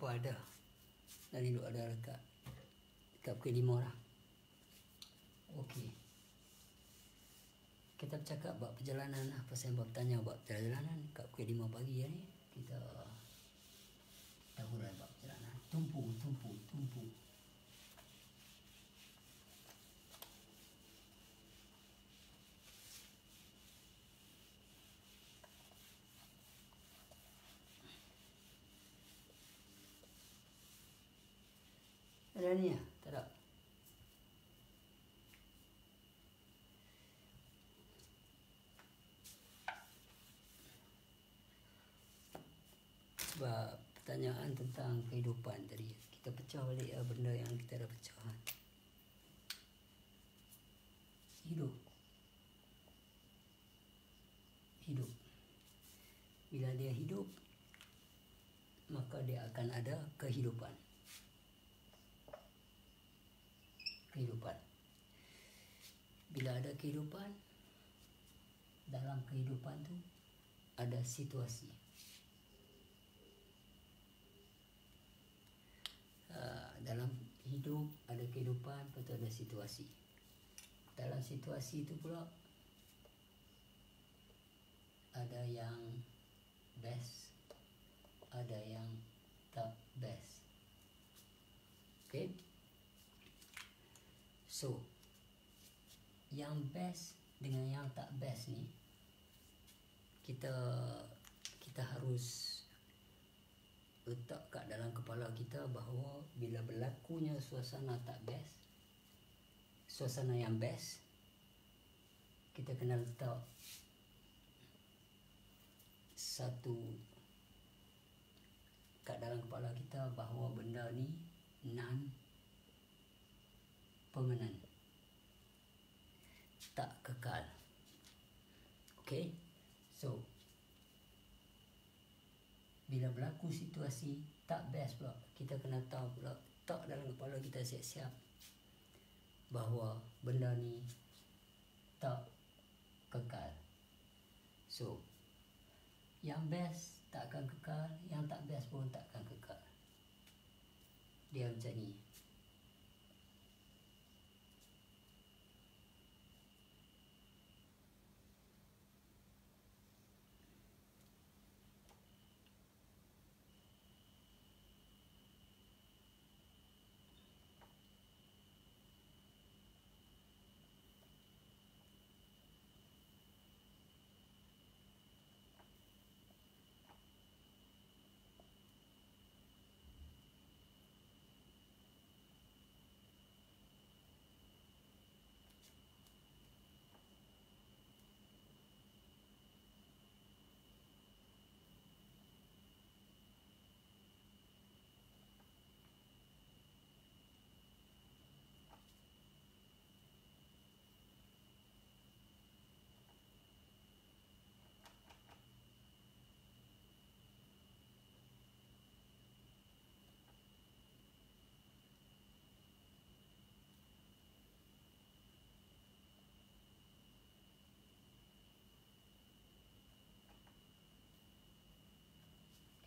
apa ada. Dan hidup ada dekat pukul 5 lah. Okey. Kita bercakap buat perjalanan lah. Pasal buat bertanya buat perjalanan kat pukul 5 pagi ni. Kita mula buat perjalanan. Tumpu. Ada ni lah? Tak ada? Sebab pertanyaan tentang kehidupan tadi, kita pecah balik lah benda yang kita dah pecah. Hidup. Bila dia hidup, maka dia akan ada kehidupan. Bila ada kehidupan, dalam kehidupan tu ada situasi. Dalam hidup ada kehidupan, lepas tu ada situasi. Dalam situasi tu pula ada yang best, ada yang tak best. Okay? So, yang best dengan yang tak best ni, kita harus letak kat dalam kepala kita bahawa bila berlakunya suasana tak best, suasana yang best, kita kena letak satu kat dalam kepala kita bahawa benda ni non permanent, tak kekal. Okay? So, bila berlaku situasi tak best pula, kita kena tahu pula, tak dalam kepala kita siap-siap bahawa benda ni tak kekal. So, yang best takkan kekal, yang tak best pun takkan kekal. Dia macam ni.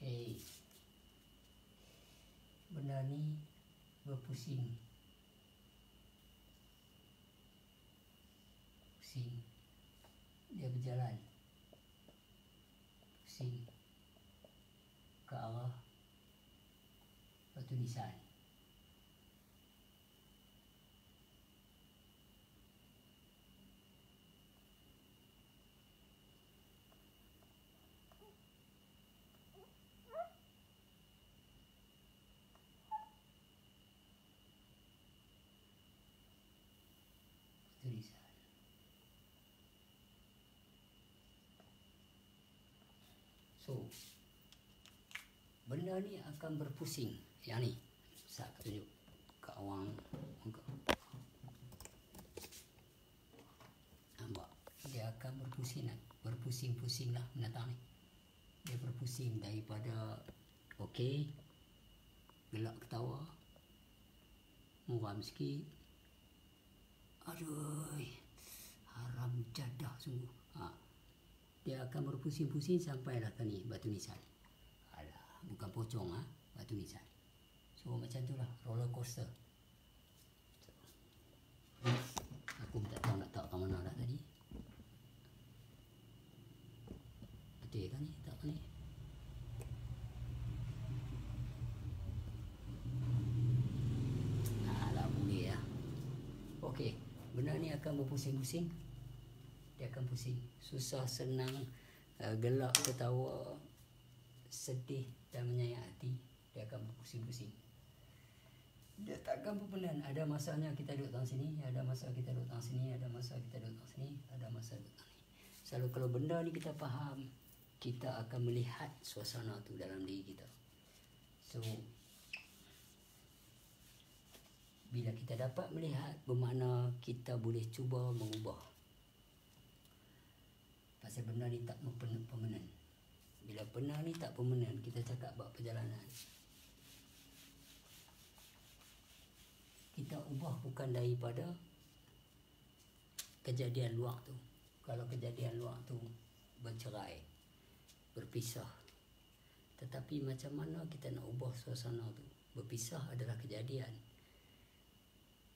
Okay. Benda ni berpusing. Dia berjalan. Pusing ke arah batu nisan. So, benda ni akan berpusing. Yang ni, saya tunjuk ke awang. Nampak? Dia akan berpusing-pusing lah binatang ni. Dia berpusing daripada okey, gelak ketawa, muram sikit, aduh, haram jadah sungguh. Dia akan berpusing-pusing sampailah ke ni batu nisan. Alah, bukan pocong Tu misal. So macam tu lah, roller coaster. Aku tak tahu nak tak kat mana dah tadi. Betul kan ni? Tak ni. Alah boleh lah. Okey, benda ni akan berpusing-pusing. Dia akan pusing. Susah, senang, gelak, ketawa, sedih dan menyayat hati. Dia akan berpusing-pusing. Dia takkan berpenan. Ada masanya kita duduk dalam sini, ada masa kita duduk dalam sini, ada masa kita duduk dalam sini, ada masa duduk dalam sini. Selalu kalau benda ni kita faham, kita akan melihat suasana tu dalam diri kita. So, bila kita dapat melihat, bermakna kita boleh cuba mengubah. Pasal benda ni tak permanen. Bila benda ni tak permanen, kita cakap buat perjalanan. Kita ubah bukan daripada kejadian luar tu. Kalau kejadian luar tu bercerai, berpisah. Tetapi macam mana kita nak ubah suasana tu? Berpisah adalah kejadian.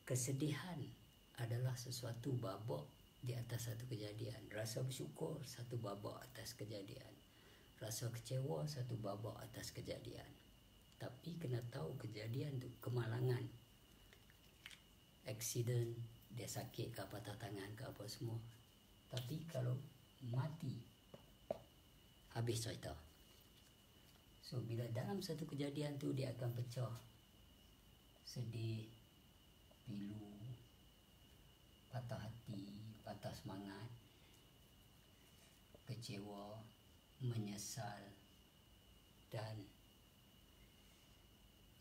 Kesedihan adalah sesuatu babak di atas satu kejadian. Rasa bersyukur satu babak atas kejadian. Rasa kecewa satu babak atas kejadian. Tapi kena tahu kejadian tu kemalangan, aksiden, dia sakit ke, patah tangan ke, apa semua. Tapi kalau mati, habis cerita. So bila dalam satu kejadian tu dia akan pecah. Sedih, pilu, patah hati, patah semangat, kecewa, menyesal, dan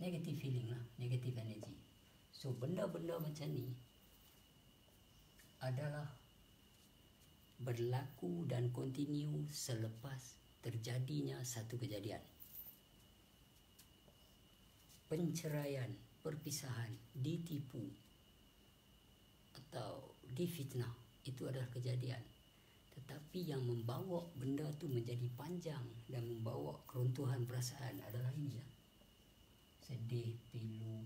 negative feeling lah, negative energy. So benda-benda macam ni adalah berlaku dan continue selepas terjadinya satu kejadian. Penceraian, perpisahan, ditipu atau difitnah, itu adalah kejadian. Tetapi yang membawa benda tu menjadi panjang dan membawa keruntuhan perasaan adalah ini lah. Sedih, pilu,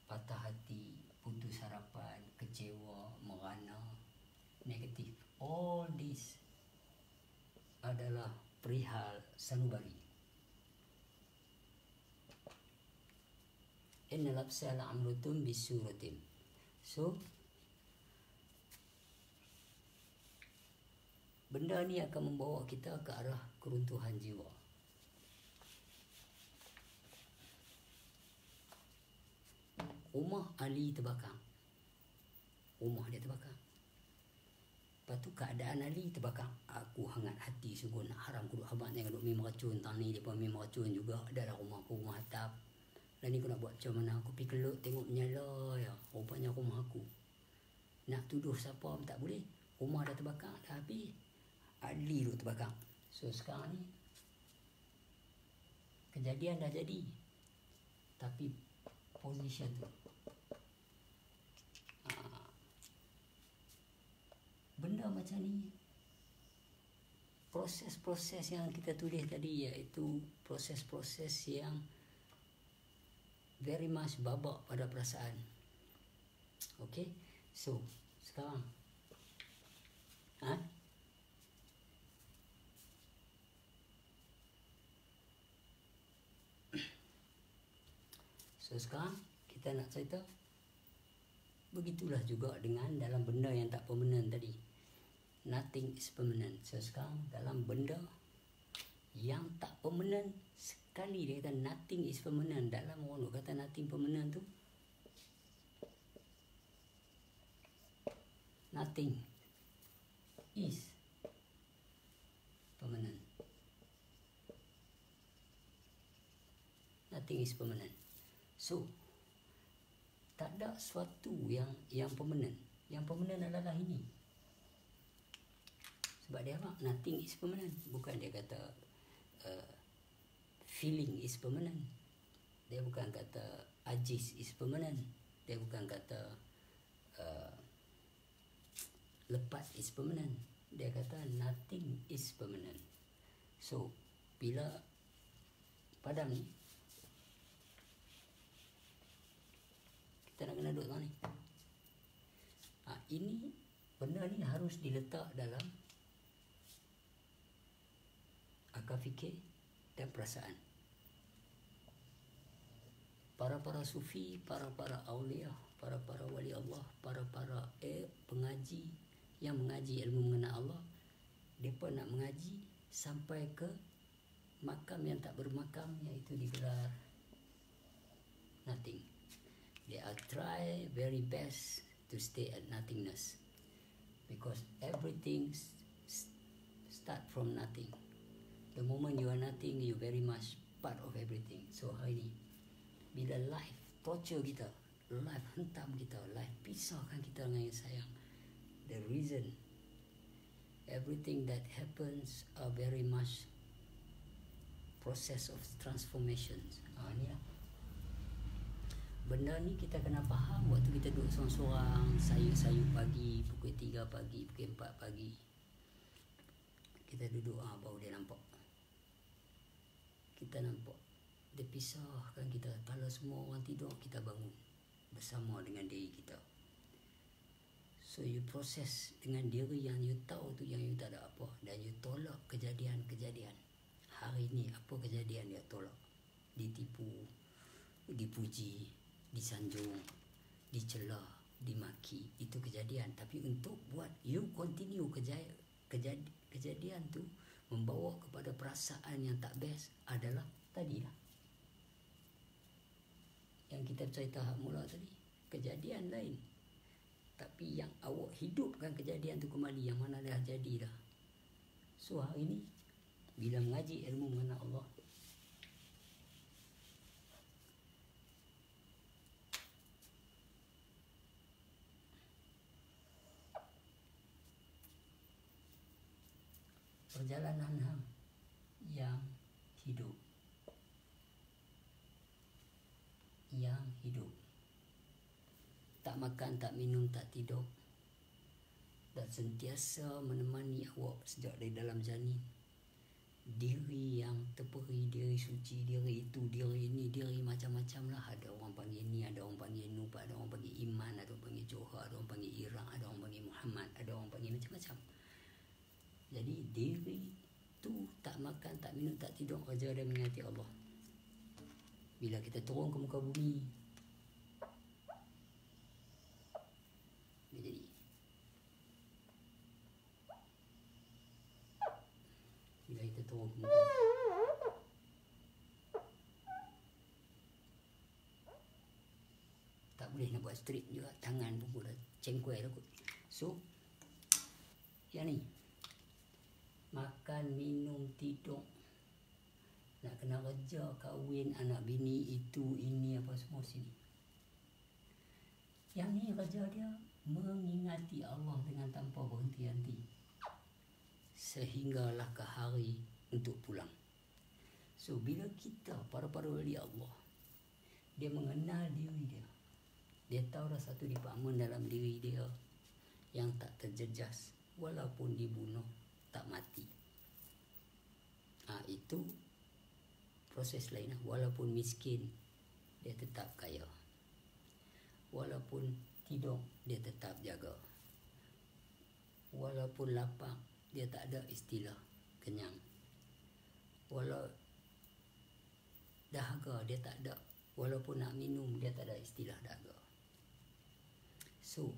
patah hati, putus harapan, kecewa, merana, negatif. All this adalah perihal sanubari. Innal absala amrutun bisuratin. So benda ni akan membawa kita ke arah keruntuhan jiwa. Rumah Ali terbakar. Rumah dia terbakar. Lepas tu keadaan Ali terbakar. Aku hangat hati sungguh, nak haram aku duk habat ni, duk minum racun. Tang ni dia pun minum racun juga. Adalah rumah aku, rumah atap. Dan ni aku nak buat macam mana? Aku pergi kelut tengok menyala ya. Rupanya rumah aku. Nak tuduh siapa pun tak boleh. Rumah dah terbakar, dah habis. Ali duk terbakar. So sekarang ni kejadian dah jadi. Tapi position tu, benda macam ni, proses-proses yang kita tulis tadi, iaitu proses-proses yang very much babak pada perasaan. Okay, so sekarang so sekarang kita nak cerita, begitulah juga dengan dalam benda yang tak permanent tadi. Nothing is permanent. So sekarang dalam benda yang tak permanent, sekali dia kata nothing is permanent. Dalam orang kata nothing permanent tu, nothing is permanent. Nothing is permanent. So tak ada sesuatu yang permanent. Yang permanent adalah ini. Sebab dia apa? Nothing is permanent. Bukan dia kata feeling is permanent. Dia bukan kata ajis is permanent. Dia bukan kata lepas is permanent. Dia kata nothing is permanent. So bila padam ni. Kita nak kena duduk tengah ni. Ini benda ni harus diletak dalam akal fikir dan perasaan. Para-para sufi, para-para awliya, para-para wali Allah, para-para pengaji yang mengaji ilmu mengenal Allah, mereka nak mengaji sampai ke makam yang tak bermakam, iaitu digelar nothing. They are try very best to stay at nothingness, because everything start from nothing. The moment you are nothing, you very much part of everything. So hari ni, bila life torture kita, life hentam kita, life pisahkan kita dengan yang sayang, the reason everything that happens are very much process of transformations. Ni lah. Benda ni kita kena faham waktu kita duduk seorang-seorang, sayup-sayup pagi, pukul 3 pagi, pukul 4 pagi. Kita duduk, baru dia nampak. Kita nampak. Dia pisahkan kita. Kalau semua orang tidur, kita bangun bersama dengan diri kita. So you proses dengan diri yang you tahu tu, yang you tak ada apa. Dan you tolak kejadian-kejadian. Hari ni apa kejadian dia tolak? Ditipu, dipuji, disanjung, dicela, dimaki. Itu kejadian. Tapi untuk buat you continue kejadian tu membawa kepada perasaan yang tak best adalah tadilah yang kita cerita mula tadi. Kejadian lain, tapi yang awak hidupkan kejadian tu kembali, yang mana dah jadi dah. So hari ni bila mengaji ilmu mengenal Allah, perjalanan hang yang hidup, tak makan, tak minum, tak tidur, dan sentiasa menemani awak sejak dari dalam janin. Diri yang terperi, diri suci, diri itu, diri ini, diri macam-macam lah. Ada orang panggil ni, ada orang panggil Nuh, ada orang panggil Iman, ada orang panggil Johar, ada orang panggil Iraq, ada orang panggil Muhammad, ada orang panggil macam-macam. Jadi diri tu tak makan, tak minum, tak tidur, kerja dan mengingati Allah. Bila kita turun ke muka bumi, dia jadi. Bila kita turun ke muka, tak boleh nak buat straight juga, tangan pun dah cengkuai dah kot. So yang ni, makan, minum, tidur, nak kena kerja, kahwin, anak bini, itu, ini, apa semua sini. Yang ni kerja dia mengingati Allah dengan tanpa berhenti-henti, sehinggalah ke hari untuk pulang. So bila kita, para-para wali Allah, dia mengenal diri dia, dia tahu dah satu department dalam diri dia yang tak terjejas, walaupun dibunuh tak mati. Itu proses lain. Walaupun miskin, dia tetap kaya. Walaupun tidur, dia tetap jaga. Walaupun lapar, dia tak ada istilah kenyang. Walau dahaga, dia tak ada. Walaupun nak minum, dia tak ada istilah dahaga. So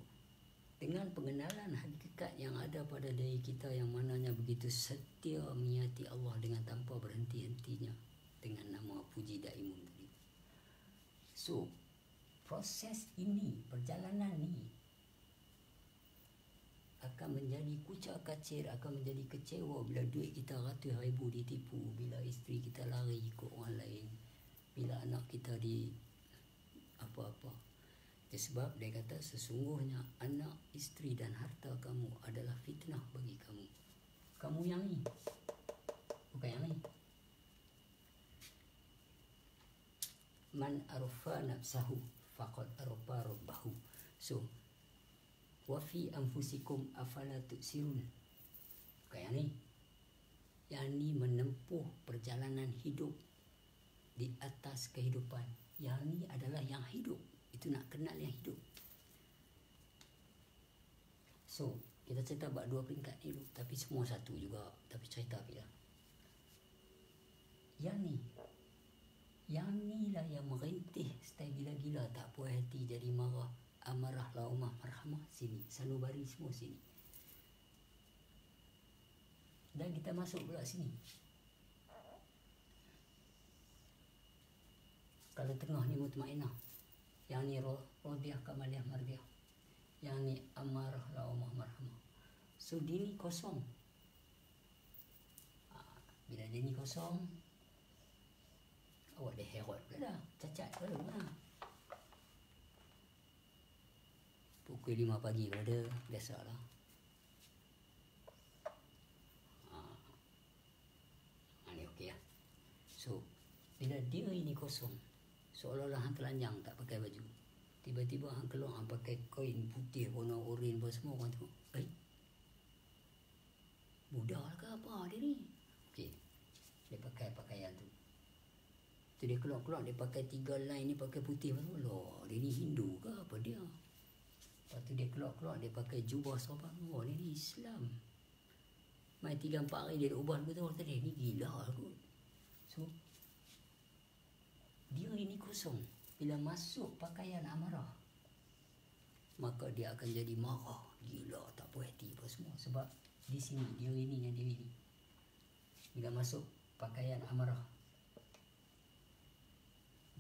dengan pengenalan hakikat yang ada pada diri kita, yang mananya begitu setia mengingati Allah dengan tanpa berhenti-hentinya, dengan nama puji daimun tadi. So proses ini, perjalanan ini akan menjadi kucak kacir, akan menjadi kecewa bila duit kita ratus ribu ditipu, bila isteri kita lari ikut orang lain, bila anak kita di apa-apa. Sebab dia kata sesungguhnya anak, isteri dan harta kamu adalah fitnah bagi kamu. Kamu yang ni, bukan yang ni. Man arfa nafsahu faqad arfa rabbahu. So wa fi anfusikum afala tusirun. Bukan yang ni. Yang ni menempuh perjalanan hidup di atas kehidupan. Yang ni adalah yang hidup. Itu nak kenal yang hidup. So, kita cerita buat dua peringkat ni dulu. Tapi semua satu juga. Tapi cerita bila. Yang ni lah yang merintih style gila-gila. Tak puas hati jadi marah. Amarah, laumah, marhamah. Sini. Sanubari semua sini. Dan kita masuk pula sini. Kalau tengah ni mutmainah. Yang ni rodiyah, kamaliyah, mardiyah. Yang ni amarah, laumah, marhamah. So dia ni kosong. Bila dia ni kosong, awak dah herot pula dah. Cacat pula dah. Pukul 5 pagi pada biasalah. Ni okey lah. So bila dia ini kosong, seolah-olah hang telanjang tak pakai baju. Tiba-tiba hang keluar hang pakai kain putih warna oranye apa semua, orang tengok, Buddha ke apa dia ni? Okey. Dia pakai pakaian tu. Tu dia keluar-keluar dia pakai 3 line ni pakai putih apa semua. Loh, dia ni Hindu ke apa dia? Lepas tu dia keluar-keluar dia pakai jubah sahabat. Oh, dia ni Islam. Mai 3-4 hari dia dah ubah betul tadi. Ni gila kot. So dia ini kosong. Bila masuk pakaian amarah, maka dia akan jadi marah, gila, tak puas hati apa semua. Sebab di sini dia ini yang dia ini. Bila masuk pakaian amarah,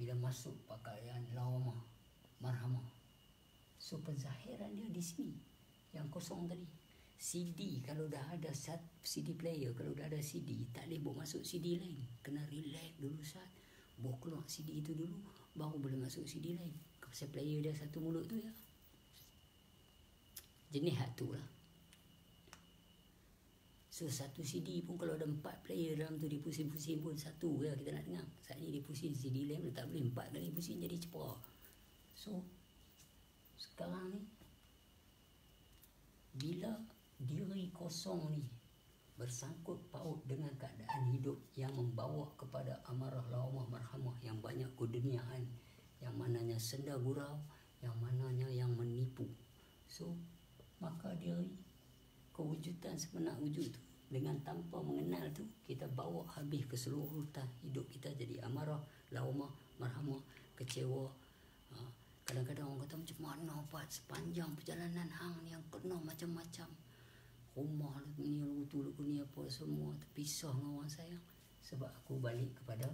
bila masuk pakaian laumah, marhamah, so penzahiran dia di sini yang kosong tadi. CD kalau dah ada CD player, kalau dah ada CD, tak boleh bawa masuk CD lain. Kena relax dulu Ustaz. Bawa keluar CD itu dulu, baru boleh masuk CD lain. Pasal player dia satu mulut tu ya. Jenis hak tu lah. So satu CD pun kalau ada 4 player dalam tu, dia pusing-pusing pun satu ya kita nak dengar. Saat ni dia pusing CD lain tak boleh 4 kali pusing jadi cepat. So sekarang ni bila diri kosong ni bersangkut paut dengan keadaan hidup yang membawa kepada amarah, laumah, marhamah yang banyak keduniaan, yang mananya senda gurau, yang mananya yang menipu. So maka diri kewujudan sebenar wujud tu dengan tanpa mengenal tu kita bawa habis keseluruhan hidup kita jadi amarah, laumah, marhamah, kecewa. Kadang-kadang orang kata macam mana Pak sepanjang perjalanan hang ni yang kena macam-macam. Rumah ni lutu ni apa semua terpisah dengan orang sayang. Sebab aku balik kepada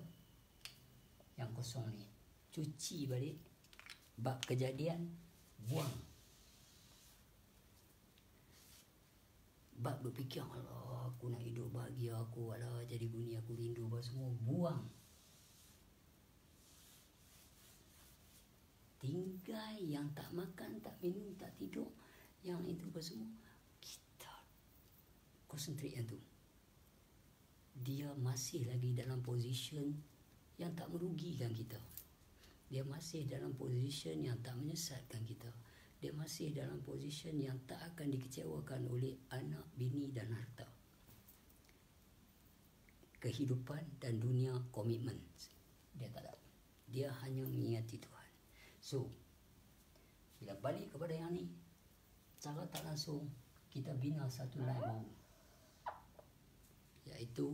yang kosong ni. Cuci balik bab kejadian, buang. Bab berfikir Allah aku nak hidup bahagia, aku alah jadi bunyi aku rindu apa semua, buang. Tinggal yang tak makan, tak minum, tak tidur, yang itu apa semua, kita concentrate yang tu. Dia masih lagi dalam position yang tak merugikan kita. Dia masih dalam position yang tak menyesatkan kita. Dia masih dalam position yang tak akan dikecewakan oleh anak, bini dan harta. Kehidupan dan dunia komitmen. Dia tak ada. Dia hanya mengingati Tuhan. So, bila balik kepada yang ni, cara tak langsung kita bina satu line baru. Iaitu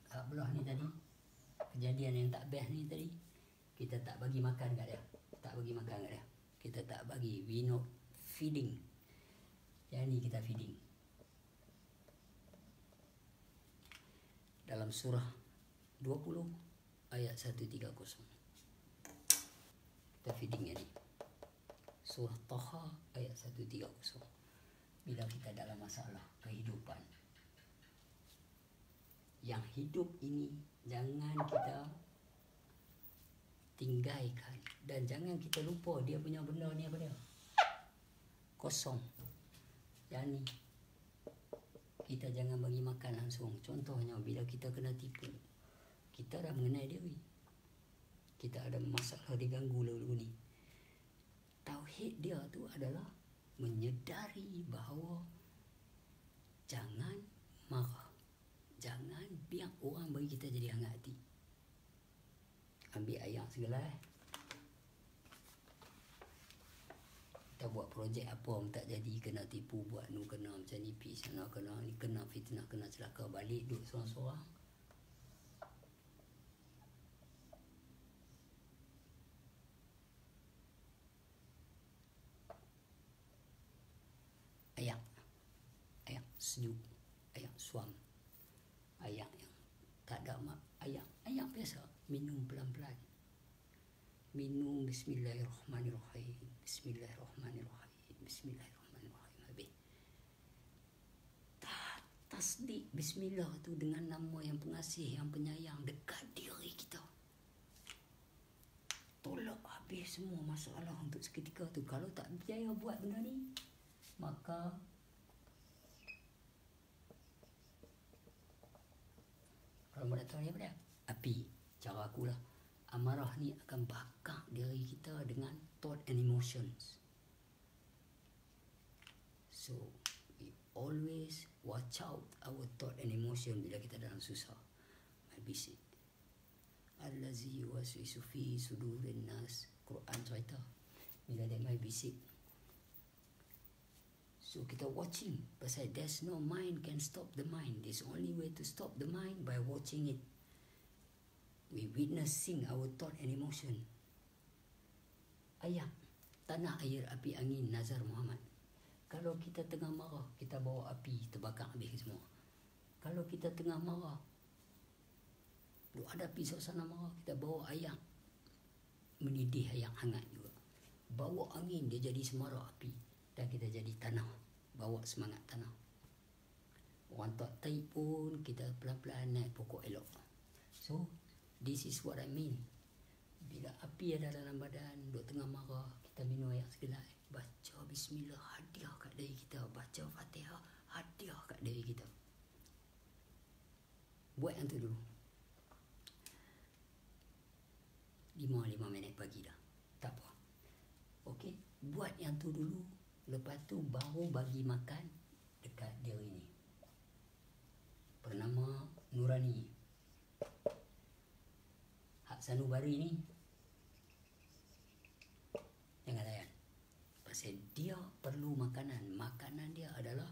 kat belah ni tadi, kejadian yang tak best ni tadi, kita tak bagi makan kat dia. Tak bagi makan kat dia. Kita tak bagi, we not feeding. Yang ni kita feeding. Dalam surah 20 ayat 130. Kita feeding yang ni. Surah Taha ayat 130. Bila kita dalam masalah kehidupan, yang hidup ini jangan kita tinggalkan. Dan jangan kita lupa dia punya benda ni apa dia? Kosong. Yang ni kita jangan bagi makan langsung. Contohnya bila kita kena tipu, kita dah mengenai diri, kita ada masalah diganggu lalu ni. Tauhid dia tu adalah menyedari bahawa jangan marah, Jangan biar orang bagi kita jadi hangat hati. Ambil ayat segala kita buat projek apa pun tak jadi, kena tipu, buat nu kena macam ni, pergi sana kena ni, kena fitnah, kena celaka, balik duduk seorang-seorang. Ayat sejuk, ayat suam, ayat yang tak ada mak, ayat biasa, minum pelan-pelan. Minum bismillahirrahmanirrahim, bismillahirrahmanirrahim, bismillahirrahmanirrahim. Habis tasdik bismillah tu dengan nama yang pengasih, yang penyayang, dekat diri kita. Tolak habis semua masalah untuk seketika tu. Kalau tak berjaya buat benda ni, maka kalau mau tahu ni apa dia? Api. Cara akulah. Amarah ni akan bakar diri kita dengan thought and emotions. So, we always watch out our thought and emotion bila kita dalam susah. Bisik. Allazi yuwaswisu fi sudurin nas. Quran cerita. Bila dia mai bisik. So kita watching. Pasal there's no mind can stop the mind. There's only way to stop the mind by watching it. We witnessing our thought and emotion. Ayat. Tanah, air, api, angin, Nazar Muhammad. Kalau kita tengah marah, kita bawa api, terbakar habis semua. Kalau kita tengah marah, duk hadapi suasana marah, kita bawa ayat, menidih ayat hangat juga. Bawa angin, dia jadi semarak api. Dan kita jadi tanah, bawa semangat tanah. Orang tak taib pun, kita pelan-pelan naik pokok elok. So, this is what I mean. Bila api ada dalam badan, duk tengah marah, kita minum air segelai. Baca bismillah, hadiah kat diri kita. Baca fatihah, hadiah kat diri kita. Buat yang tu dulu. 5 minit pagi dah. Tak apa. Okey, buat yang tu dulu. Lepas tu baru bagi makan dekat diri ni. Bernama Nurani. Hak sanubari ni jangan layan. Pasal dia perlu makanan. Makanan dia adalah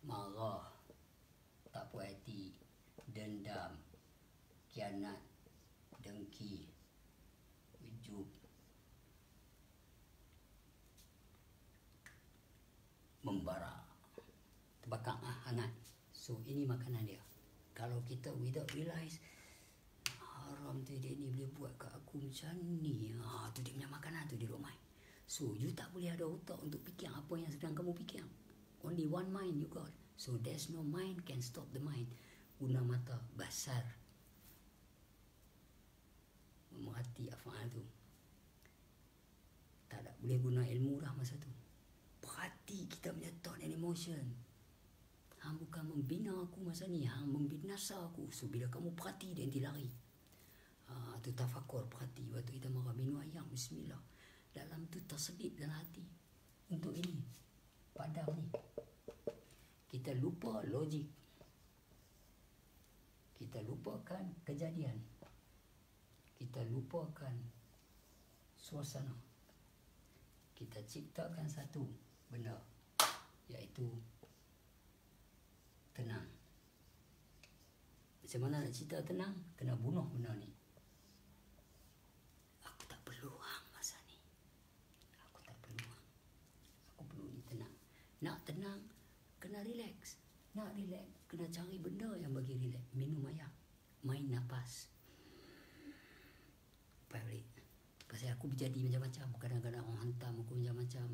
marah, tak puas hati, dendam, khianat, dengki, ujub, membara, terbakar hangat. So ini makanan dia. Kalau kita without realize, haram tu dia ni boleh buat kat aku macam ni. Tu dia punya makanan tu dia duk main. So you tak boleh ada otak untuk fikir apa yang sedang kamu fikir. Only one mind you got. So there's no mind can stop the mind. Guna mata, basar, memerhati afal tu. Tak ada, boleh guna ilmu dah masa tu. Perhati kita punya thought and emotion. Hang bukan membina aku masa ni, hang membinasa aku. So bila kamu perhati, dia nanti lari. Tu tafakur, perhati. Waktu kita marah, minum ayam, bismillah. Dalam tu tersedip dalam hati. Untuk ini, padam ni. Kita lupa logik. Kita lupakan kejadian. Kita lupakan suasana. Kita ciptakan satu benda, iaitu tenang. Macam mana nak cipta tenang? Kena bunuh benda ni. Aku tak perlu hang masa ni. Aku tak perlu hang. Aku perlu ni tenang. Nak tenang, kena relax. Nak relax, kena cari benda yang bagi relax. Minum air, main nafas. Balik. Pasal aku berjadi macam-macam. Kadang-kadang orang hantam aku macam-macam.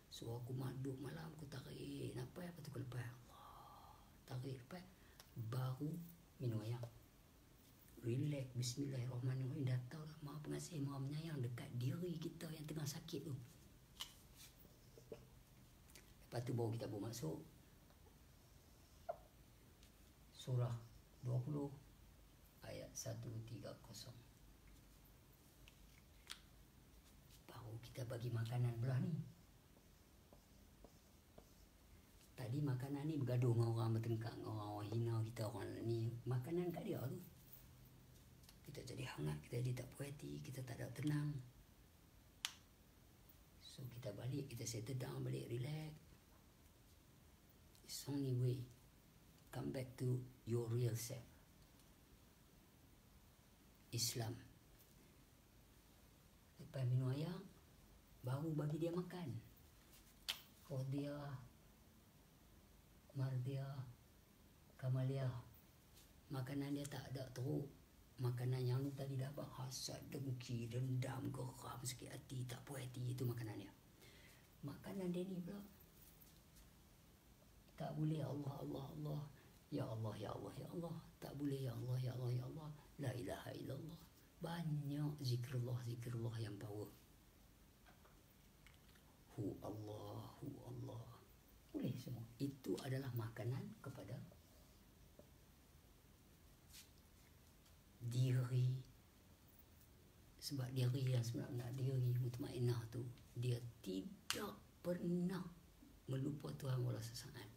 So aku maduk malam, aku tarik nafas. Lepas tu aku lepas. Allah, tarik lepas. Baru minum air. Relax, bismillahirrahmanirrahim. Datanglah Maha Pengasih, Maha Penyayang dekat diri kita yang tengah sakit tu. Lepas tu baru kita bermasuk surah 20 ayat 130. Baru kita bagi makanan belah ni. Jadi makanan ni bergaduh dengan orang bertengkar, orang hina kita, orang ni. Makanan kat dia tu. Kita jadi hangat, kita jadi tak puas hati, kita tak ada tenang. So kita balik, kita settle down balik, relax. It's only way. Come back to your real self. Islam. Lepas minum air, baru bagi dia makan. Rodiah, Mardiah, Kamaliah. Makanan dia tak ada teruk. Makanan yang lu tadi dapat hasad, dengki, dendam, geram, sakit hati, tak puas hati, itu makanan dia. Makanan dia ni pula tak boleh Allah, Allah, Allah. Ya Allah, Ya Allah, Ya Allah. Tak boleh Ya Allah, Ya Allah, Ya Allah. La ilaha illallah. Banyak zikrullah, zikrullah yang power. Hu Allah, Hu Allah. Boleh semua. Itu adalah makanan kepada diri. Sebab diri yang sebenarnya, diri mutmainnah tu, dia tidak pernah melupa Tuhan walau sesaat.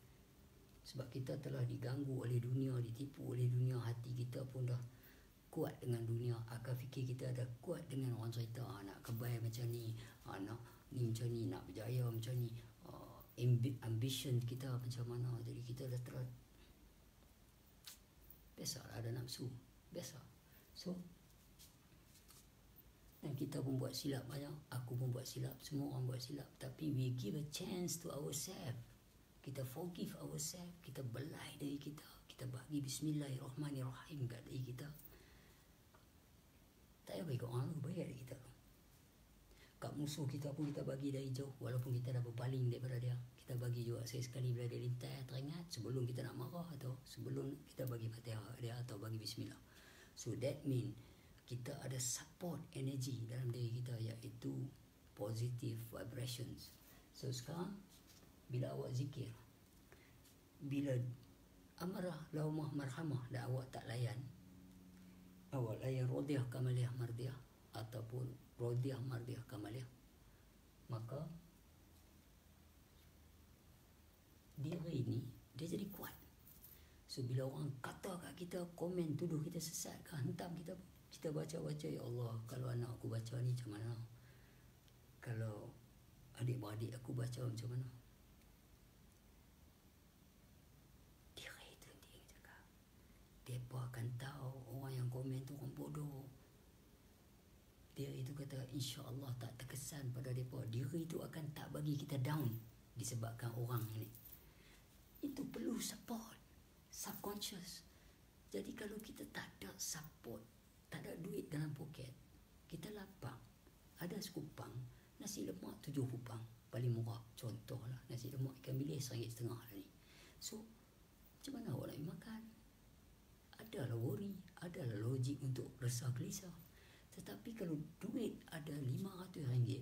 Sebab kita telah diganggu oleh dunia, ditipu oleh dunia. Hati kita pun dah kuat dengan dunia. Akal fikir kita dah kuat dengan orang cerita, nak kebaya macam ni, nak ni macam ni, nak berjaya macam ni, ambition kita macam mana. Jadi kita dah biasalah ada nafsu, biasa. So dan kita pun buat silap banyak, aku pun buat silap, semua orang buat silap. Tapi we give a chance to ourselves. Kita forgive ourselves, kita belai diri kita, kita bagi Bismillahirrahmanirrahim kat diri kita. Tak payah bagi kat orang tu, bagi kat diri kita. Kat musuh kita pun kita bagi dari jauh, walaupun kita dah berpaling daripada dia. Kita bagi juga sekali bila dia lintas, teringat sebelum kita nak marah atau sebelum kita bagi Fatihah dia atau bagi Bismillah. So that mean kita ada support energy dalam diri kita, iaitu positive vibrations. So sekarang bila awak zikir, bila amarah, laumah, marhamah dan awak tak layan, awak layan Rodiah, Kamaliah, Mardiah ataupun Rodiah, Mardiah, Kamaliah, maka diri ni dia jadi kuat. So bila orang kata kat kita, komen, tuduh kita sesat ke, hentam kita baca-baca, ya Allah, kalau anak aku baca ni macam mana, kalau adik-beradik aku baca macam mana. Mereka akan tahu orang yang komen tu orang bodoh. Dia itu kata insya-Allah tak terkesan pada mereka. Diri itu akan tak bagi kita down disebabkan orang ini. Itu perlu support, subconscious. Jadi kalau kita tak ada support, tak ada duit dalam poket, kita lapar, ada sekupang nasi lemak 7 kupang paling murah, contohlah nasi lemak ikan bilis RM1.5 lah ni. So macam mana awak nak makan? Adalah worry, adalah logik untuk resah gelisah. Tetapi kalau duit ada RM500,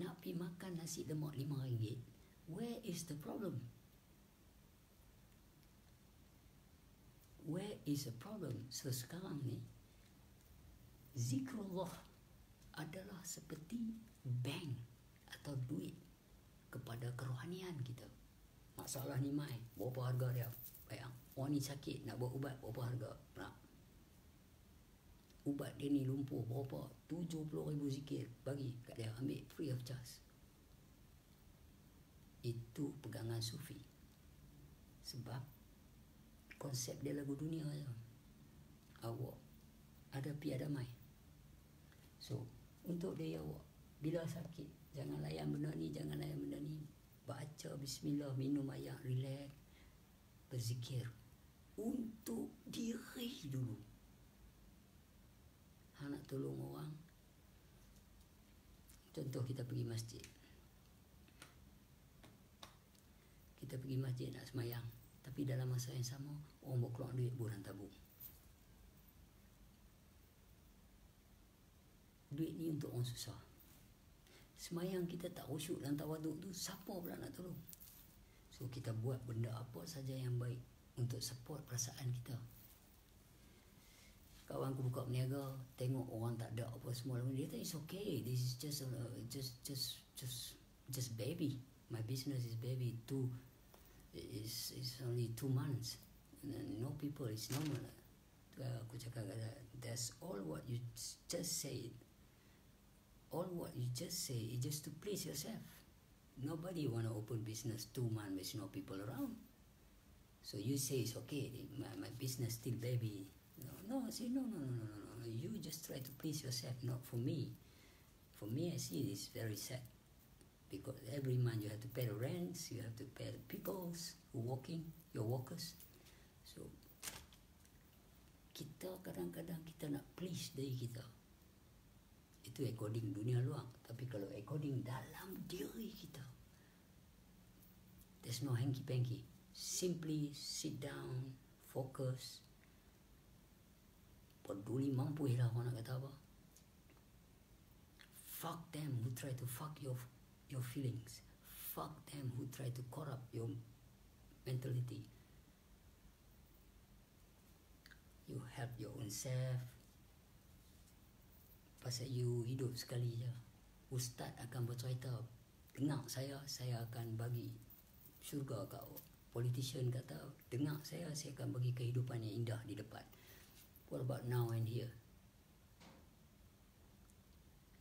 nak pergi makan nasi lemak RM5, where is the problem? Where is the problem? So sekarang ni zikrullah adalah seperti bank atau duit kepada kerohanian kita. Masalah ni mai, berapa harga dia? Bayang, orang ni sakit nak buat ubat, berapa harga? Nak ubat dia ni lumpuh, berapa? 70,000 zikir, bagi kat dia, ambil free of charge. Itu pegangan sufi. Sebab konsep dia lagu dunia je. Awak ada pi ada mai. So untuk dia awak, bila sakit, jangan layan benda ni, jangan layan benda ni. Baca bismillah, minum air, relax, berzikir untuk diri dulu. Hang nak tolong orang, contoh kita pergi masjid. Kita pergi masjid nak semayang, tapi dalam masa yang sama orang bawa keluar duit bulan tabung. Duit ni untuk orang susah. Semayang kita tak khusyuk dan tawaduk tu, siapa pula nak tolong? So kita buat benda apa saja yang baik untuk support perasaan kita. Kawan aku buka berniaga, tengok orang tak ada apa semua, dia kata it's okay, this is just baby. My business is baby. Tu It's only 2 months. No people, it's normal. Aku cakap kata, that's all what you just say. All what you just say is just to please yourself. Nobody want to open business 2 months with no people around. So you say it's okay, my business still baby. No, I say no. You just try to please yourself, not for me. For me, I see it's very sad. Because every month you have to pay the rents, you have to pay the peoples who working, your workers. So, kita kadang-kadang kita nak please diri kita. Itu according dunia luar. Tapi kalau according dalam diri kita, there's no hanky-panky. Simply sit down, focus. Peduli mampu lah orang nak kata apa. Fuck them who try to fuck your feelings. Fuck them who try to corrupt your mentality. You help your own self. Pasal you hidup sekali je. Ustaz akan bercerita, dengar saya akan bagi syurga kau. Politician kata, dengar saya akan bagi kehidupan yang indah di depan. What about now and here?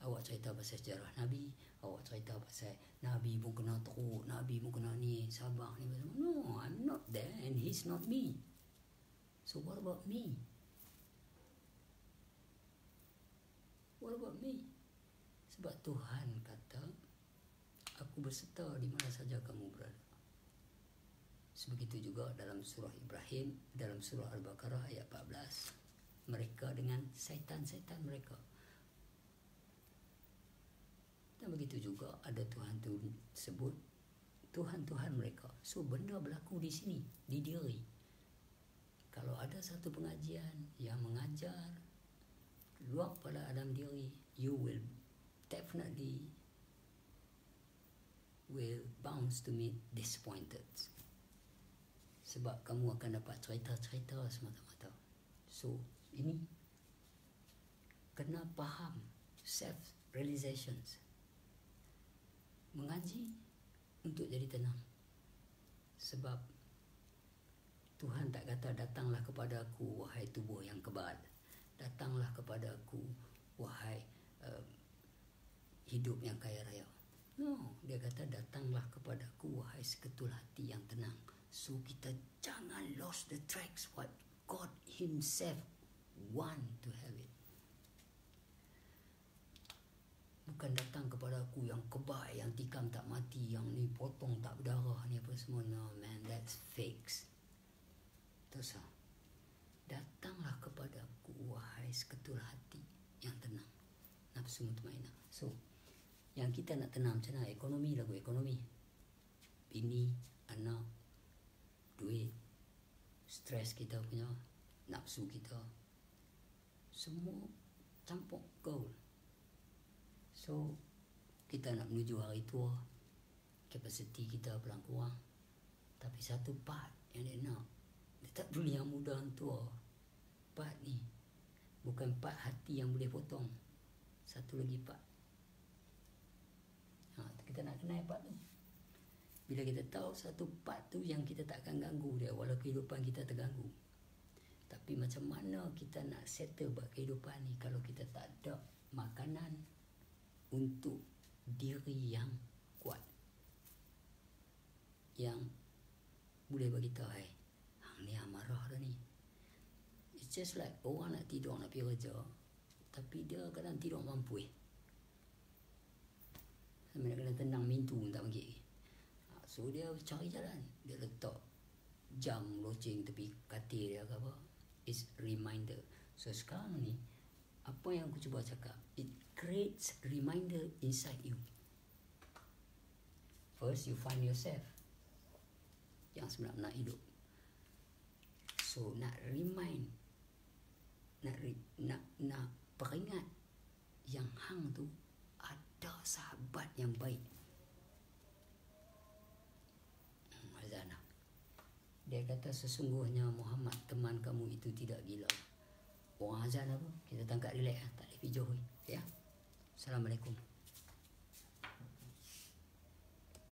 Awak cerita pasal sejarah Nabi, awak cerita pasal Nabi pun kena teruk, Nabi pun kena ni, sabar ni. No, I'm not there and he's not me. So what about me? What about me? Sebab Tuhan kata, aku berserta di mana saja kamu berada. Sebegitu juga dalam surah Ibrahim, dalam surah Al-Baqarah ayat 14. Mereka dengan syaitan-syaitan mereka. Dan begitu juga ada Tuhan tu sebut Tuhan-Tuhan mereka. So benda berlaku di sini, di diri. Kalau ada satu pengajian yang mengajar luar pada alam diri, you will definitely will bounce to meet disappointed. Sebab kamu akan dapat cerita-cerita semata-mata. So ini kena faham self-realizations. Mengaji untuk jadi tenang. Sebab Tuhan tak kata datanglah kepada aku wahai tubuh yang kebal. Datanglah kepada aku wahai hidup yang kaya raya. No, dia kata datanglah kepada aku wahai seketul hati yang tenang. So kita jangan lost the tracks what God himself want to have it. Bukan datang kepada aku yang kebal, yang tikam tak mati, yang ni potong tak berdarah ni apa semua. No man, that's fakes. Terus datanglah kepada aku wahai seketul hati yang tenang, nafsu mutmainah. So yang kita nak tenang macam mana? Ekonomi lagu ekonomi, bini, anak, duit, stres kita punya, nafsu kita, semua campur gaul. So kita nak menuju hari tua, kapasiti kita pelan kurang. Tapi satu part yang dia nak, dia tak peduli yang muda yang tua. Part ni bukan part hati yang boleh potong. Satu lagi part. Kita nak kenal part tu. Bila kita tahu satu part tu, yang kita takkan ganggu dia walau kehidupan kita terganggu. Tapi macam mana kita nak settle buat kehidupan ni kalau kita tak ada makanan untuk diri yang kuat, yang boleh bagi tahu, hang ni marah dah ni. It's just like orang nak tidur, nak pergi kerja, tapi dia kadang tidur mampu sampai nak kena tenang mintu pun tak bagi. So dia cari jalan, dia letak jam loceng tepi katil dia ke apa. It's reminder. So sekarang ni apa yang aku cuba cakap, it creates reminder inside you. First you find yourself yang sebenarnya nak hidup. So nak remind, nak peringat yang hang tu ada sahabat yang baik. Azana, dia kata sesungguhnya Muhammad teman kamu itu tidak gila. Orang azan apa? Kita tangkap relax, tak boleh pijuh. Ya. Assalamualaikum.